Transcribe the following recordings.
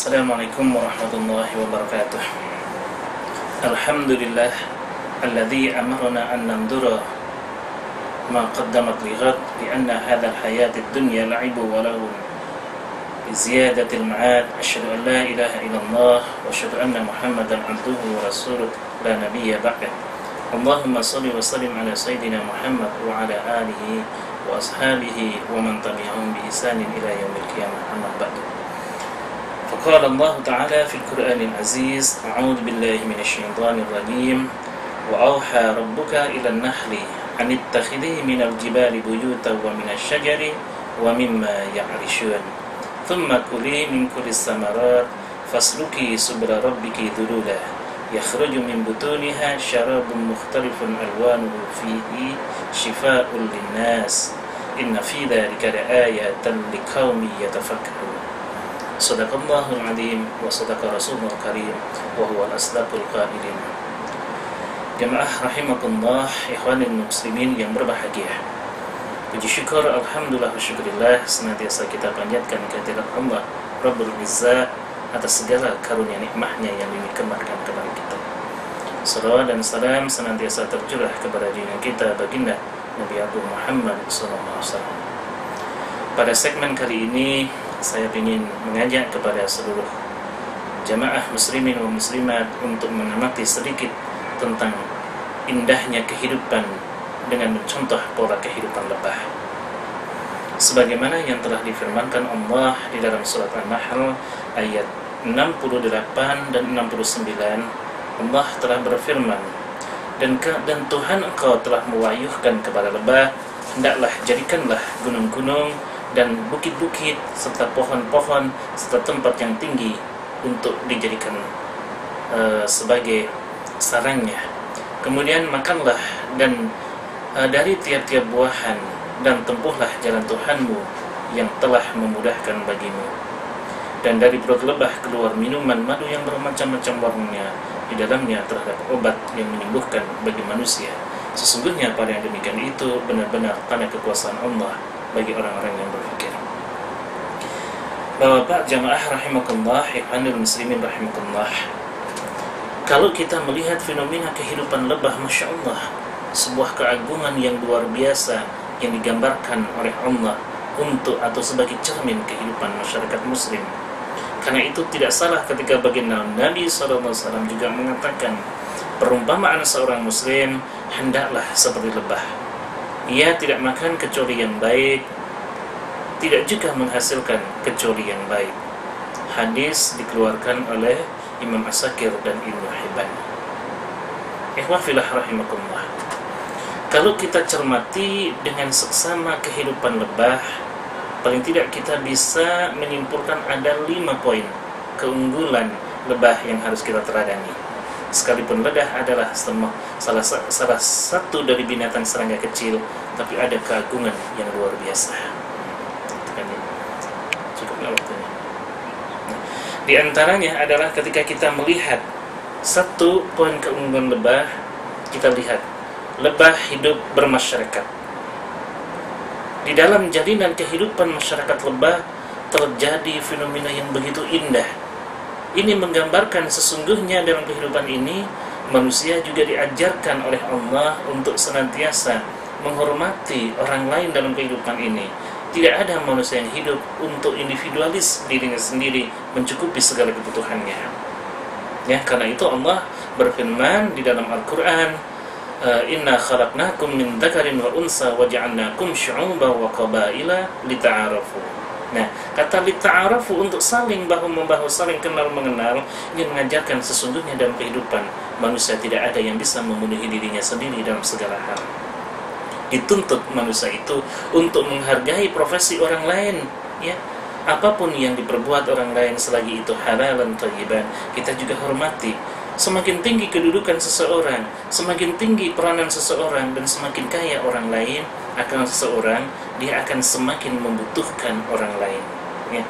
Assalamualaikum warahmatullahi wabarakatuh. Alhamdulillah alladzi amarna an nandura ma qaddamat li ghad li anna hadha al-hayat ad-dunya la'ibu wa lahu bi ziyadati al-ma'ad. Asyhadu an la ilaha illallah wa asyhadu anna Muhammadan 'abduhu wa rasuluh la nabiyya ba'dah. Allahumma shalli wa sallim ala sayyidina Muhammad wa ala alihi wa ashabihi wa man tabi'ahum bi ihsanin ila yaumil qiyamah. Amma ba'du. فقال الله تعالى في القرآن العزيز: أعوذ بالله من الشيطان الرجيم وأوحى ربك إلى النحل أن اتخذي من الجبال بيوتا ومن الشجر ومما يعرشون ثم كلي من كل الثمرات فاسلكي سبل ربك ذلولا يخرج من بطونها شراب مختلف ألوانه فيه شفاء للناس إن في ذلك لآيات لقوم يتفكرون. Sadaqallahul azim wa sadaqa rasulul karim wa huwa al-asdaqul qailin. Jamaah rahimakumullah, ikhwanul muslimin yang berbahagia. Puji syukur alhamdulillah wa syukurillah senantiasa kita panjatkan kehadirat Allah Rabbul Izzah atas segala karunia nikmahnya yang dinikmatkan kepada kita. Salawat dan salam senantiasa tercurah kepada junjungan kita baginda Nabi Agung Muhammad SAW. Pada segmen kali ini saya ingin mengajak kepada seluruh jamaah muslimin dan muslimat untuk mengamati sedikit tentang indahnya kehidupan dengan mencontoh pola kehidupan lebah. Sebagaimana yang telah difirmankan Allah di dalam surat An-Nahl ayat 68 dan 69, Allah telah berfirman, dan Tuhan engkau telah mewahyukan kepada lebah, hendaklah jadikanlah gunung-gunung dan bukit-bukit serta pohon-pohon serta tempat yang tinggi untuk dijadikan sebagai sarangnya. Kemudian makanlah dan dari tiap-tiap buahan dan tempuhlah jalan Tuhanmu yang telah memudahkan bagimu. Dan dari perut lebah keluar minuman madu yang bermacam-macam warnanya, di dalamnya terdapat obat yang menyembuhkan bagi manusia. Sesungguhnya pada yang demikian itu benar-benar tanda kekuasaan Allah bagi orang-orang yang berfikir. Bapak jamaah rahimakumullah, ikhwanul muslimin rahimakumullah, kalau kita melihat fenomena kehidupan lebah, Masya Allah, sebuah keagungan yang luar biasa yang digambarkan oleh Allah untuk atau sebagai cermin kehidupan masyarakat muslim. Karena itu tidak salah ketika baginda Nabi SAW juga mengatakan, perumpamaan seorang muslim hendaklah seperti lebah. Ia tidak makan kecuali yang baik, tidak juga menghasilkan kecuali yang baik. Hadis dikeluarkan oleh Imam As-Sakir dan Ibnu Hibban. Ikhwah fillah rahimakumullah, kalau kita cermati dengan seksama kehidupan lebah, paling tidak kita bisa menyimpulkan ada 5 poin keunggulan lebah yang harus kita teladani. Sekalipun lebah adalah salah satu dari binatang serangga kecil, tapi ada keagungan yang luar biasa. Cukup nggak waktunya? Di antaranya adalah ketika kita melihat satu poin keunggulan lebah, kita lihat lebah hidup bermasyarakat. Di dalam jalinan kehidupan masyarakat lebah terjadi fenomena yang begitu indah. Ini menggambarkan sesungguhnya dalam kehidupan ini manusia juga diajarkan oleh Allah untuk senantiasa menghormati orang lain dalam kehidupan ini. Tidak ada manusia yang hidup untuk individualis dirinya sendiri, mencukupi segala kebutuhannya. Ya, karena itu Allah berfirman di dalam Al-Qur'an, Inna khalaqnakum min dzakarin wa unsa wa ja'alnakum syu'uban wa qabaila lita'arafu. Nah, kata lita'arafu untuk saling bahu-membahu, saling kenal mengenal, ini mengajarkan sesungguhnya dalam kehidupan manusia tidak ada yang bisa memenuhi dirinya sendiri dalam segala hal. Dituntut manusia itu untuk menghargai profesi orang lain, ya. Apapun yang diperbuat orang lain selagi itu halal dan thayyiban, kita juga hormati. Semakin tinggi kedudukan seseorang, semakin tinggi peranan seseorang, dan semakin kaya orang lain akan seseorang, dia akan semakin membutuhkan orang lain, ya.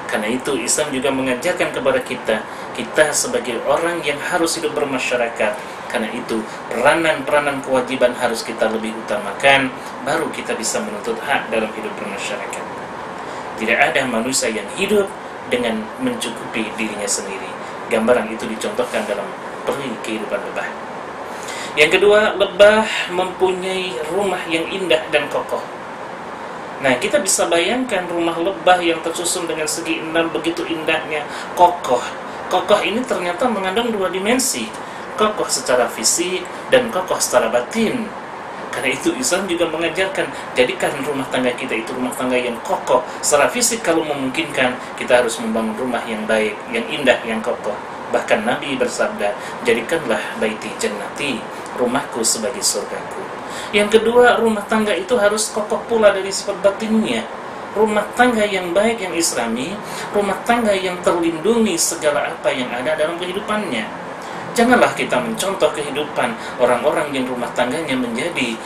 Karena itu Islam juga mengajarkan kepada kita sebagai orang yang harus hidup bermasyarakat. Karena itu peranan-peranan kewajiban harus kita lebih utamakan, baru kita bisa menuntut hak dalam hidup bermasyarakat. Tidak ada manusia yang hidup dengan mencukupi dirinya sendiri. Gambaran itu dicontohkan dalam peri kehidupan lebah. Yang kedua, lebah mempunyai rumah yang indah dan kokoh. Nah, kita bisa bayangkan rumah lebah yang tersusun dengan segi enam begitu indahnya, kokoh. Kokoh ini ternyata mengandung dua dimensi, kokoh secara fisik dan kokoh secara batin. Karena itu Islam juga mengajarkan, jadikan rumah tangga kita itu rumah tangga yang kokoh. Secara fisik kalau memungkinkan, kita harus membangun rumah yang baik, yang indah, yang kokoh. Bahkan Nabi bersabda, jadikanlah baiti jannati, rumahku sebagai surgaku. Yang kedua, rumah tangga itu harus kokoh pula dari sifat batinnya. Rumah tangga yang baik, yang islami, rumah tangga yang terlindungi segala apa yang ada dalam kehidupannya. Janganlah kita mencontoh kehidupan orang-orang yang rumah tangganya menjadi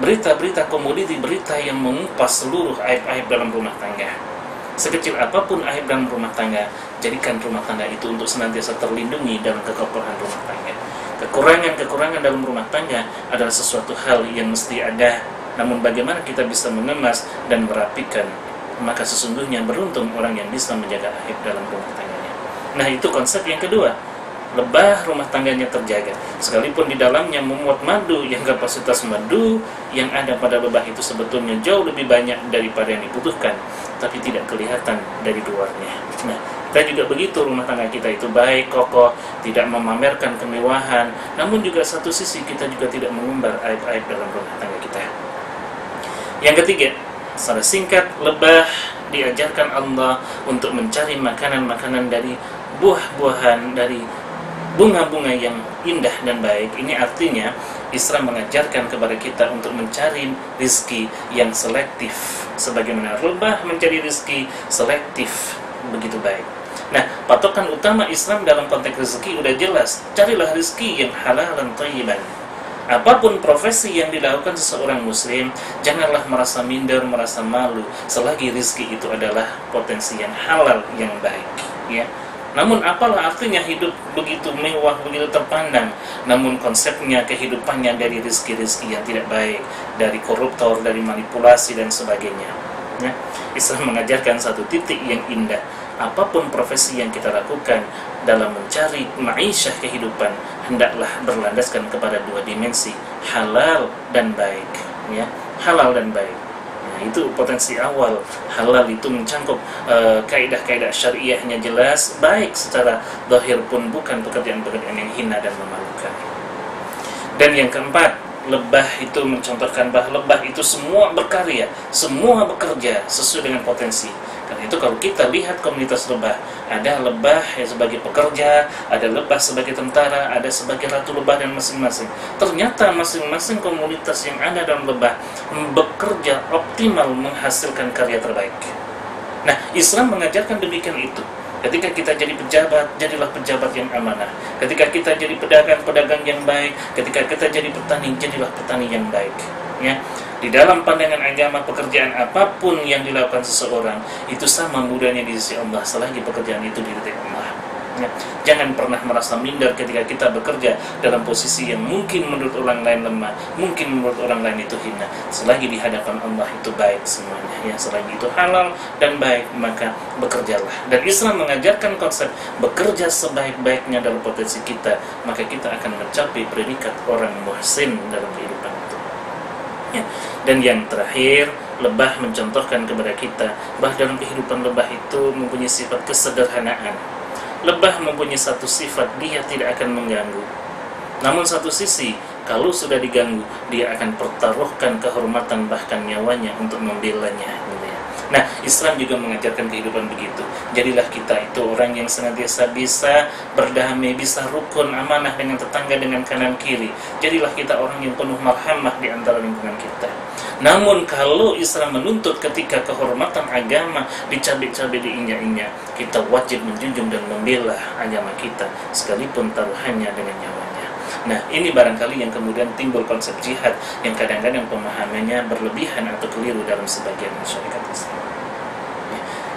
berita-berita komoditi, berita yang mengupas seluruh aib-aib dalam rumah tangga. Sekecil apapun aib dalam rumah tangga, jadikan rumah tangga itu untuk senantiasa terlindungi dalam kekokohan rumah tangga. Kekurangan-kekurangan dalam rumah tangga adalah sesuatu hal yang mesti ada. Namun bagaimana kita bisa mengemas dan merapikan, maka sesungguhnya beruntung orang yang bisa menjaga aib dalam rumah tangganya. Nah, itu konsep yang kedua. Lebah rumah tangganya terjaga, sekalipun di dalamnya memuat madu, yang kapasitas madu yang ada pada lebah itu sebetulnya jauh lebih banyak daripada yang dibutuhkan, tapi tidak kelihatan dari luarnya. Nah, kita juga begitu, rumah tangga kita itu baik, kokoh, tidak memamerkan kemewahan, namun juga satu sisi kita juga tidak mengumbar aib-aib dalam rumah tangga kita. Yang ketiga, secara singkat, lebah diajarkan Allah untuk mencari makanan-makanan dari buah-buahan, dari bunga-bunga yang indah dan baik. Ini artinya Islam mengajarkan kepada kita untuk mencari rizki yang selektif, sebagaimana lebah mencari rizki selektif begitu baik. Nah, patokan utama Islam dalam konteks rezeki udah jelas, carilah rizki yang halal dan thayyiban. Apapun profesi yang dilakukan seseorang muslim, janganlah merasa minder, merasa malu selagi rizki itu adalah potensi yang halal, yang baik, ya. Namun apalah artinya hidup begitu mewah, begitu terpandang, namun konsepnya, kehidupannya dari rizki-rizki yang tidak baik, dari koruptor, dari manipulasi dan sebagainya, ya. Islam mengajarkan satu titik yang indah. Apapun profesi yang kita lakukan dalam mencari ma'isyah kehidupan, hendaklah berlandaskan kepada dua dimensi, halal dan baik, ya. Halal dan baik. Itu potensi awal. Halal itu mencangkup kaidah-kaidah syariahnya jelas, baik secara zahir pun bukan pekerjaan-pekerjaan yang hina dan memalukan. Dan yang keempat, lebah itu mencontohkan bahwa lebah itu semua berkarya, semua bekerja sesuai dengan potensi. Karena itu kalau kita lihat komunitas lebah, ada lebah yang sebagai pekerja, ada lebah sebagai tentara, ada sebagai ratu lebah, dan masing-masing. Ternyata masing-masing komunitas yang ada dalam lebah bekerja optimal menghasilkan karya terbaik. Nah, Islam mengajarkan demikian itu. Ketika kita jadi pejabat, jadilah pejabat yang amanah. Ketika kita jadi pedagang, pedagang yang baik. Ketika kita jadi petani, jadilah petani yang baik, ya. Di dalam pandangan agama, pekerjaan apapun yang dilakukan seseorang itu sama mudahnya di sisi Allah selagi pekerjaan itu diridhai Allah, ya. Jangan pernah merasa minder ketika kita bekerja dalam posisi yang mungkin menurut orang lain lemah, mungkin menurut orang lain itu hina. Selagi di hadapan Allah itu baik semuanya, ya. Selagi itu halal dan baik, maka bekerjalah. Dan Islam mengajarkan konsep bekerja sebaik-baiknya dalam potensi kita, maka kita akan mencapai predikat orang muhsin dalam kehidupan itu, ya. Dan yang terakhir, lebah mencontohkan kepada kita bahwa dalam kehidupan lebah itu mempunyai sifat kesederhanaan. Lebah mempunyai satu sifat, dia tidak akan mengganggu. Namun satu sisi, kalau sudah diganggu, dia akan pertaruhkan kehormatan bahkan nyawanya untuk membelanya, gitu ya. Nah, Islam juga mengajarkan kehidupan begitu. Jadilah kita itu orang yang senantiasa bisa berdamai, bisa rukun, amanah dengan tetangga, dengan kanan kiri. Jadilah kita orang yang penuh marhamah di antara lingkungan kita. Namun kalau Islam menuntut ketika kehormatan agama dicabik-cabik, diinjak-injak, kita wajib menjunjung dan membela agama kita, sekalipun taruhannya dengan nyawanya. Nah, ini barangkali yang kemudian timbul konsep jihad yang kadang-kadang pemahamannya berlebihan atau keliru dalam sebagian masyarakat Islam.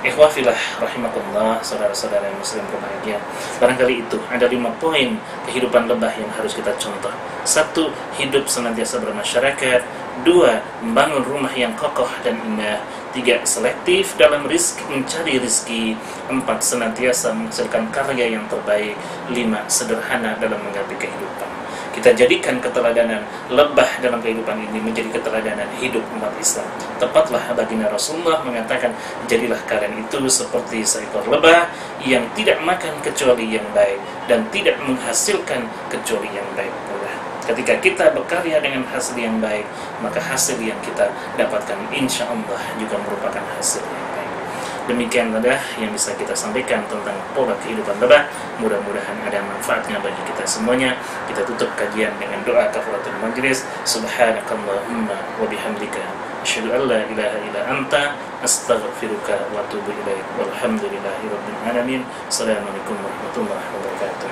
Ikhwafillah rahimakumullah, saudara-saudara yang muslim berbahagia. Barangkali itu ada 5 poin kehidupan lebah yang harus kita contoh. 1. Hidup senantiasa bermasyarakat. 2. Membangun rumah yang kokoh dan indah. 3. Selektif dalam mencari rizki. 4. Senantiasa menghasilkan karya yang terbaik. 5. Sederhana dalam mengerti kehidupan. Kita jadikan keteladanan lebah dalam kehidupan ini menjadi keteladanan hidup umat Islam. Tepatlah baginda Rasulullah mengatakan, jadilah kalian itu seperti seekor lebah yang tidak makan kecuali yang baik dan tidak menghasilkan kecuali yang baik pula. Ketika kita berkarya dengan hasil yang baik, maka hasil yang kita dapatkan insya Allah juga merupakan hasil yang baik. Demikian adalah yang bisa kita sampaikan tentang pola kehidupan lebah. Mudah-mudahan ada manfaatnya bagi kita semuanya. Kita tutup kajian dengan doa kafaratul majlis. Subhanakallahumma wa bihamdika asyhadu an la ilaha illa anta astaghfiruka wa atubu ilaik. Walhamdulillahirabbil alamin. Assalamualaikum warahmatullahi wabarakatuh.